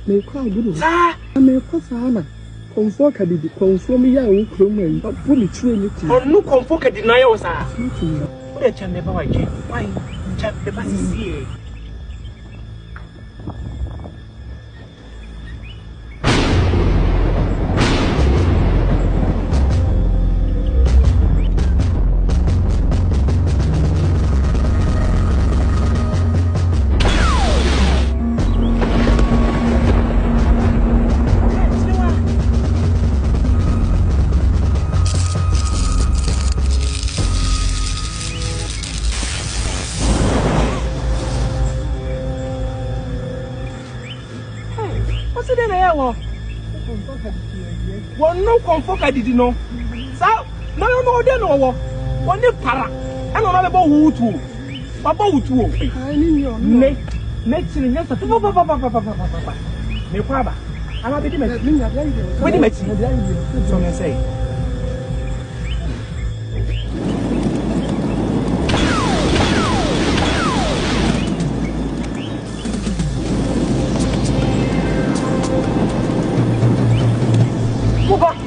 Me kwa gudu. Sa. Me kwa sana. Konfo ka didi konfo mi ya wo krom en ba bu mi tire ni ti. Onu konfo ka deny o sa. Wo de cha me ba wa je. Why? Cha be ba sisi. One no comfort I did no. So, no, then no. One para. I don't know about who to. About who to. I need make children. Yes, papa. Me kwaba. I'm a bit mad. What do you make? So I say. Move on.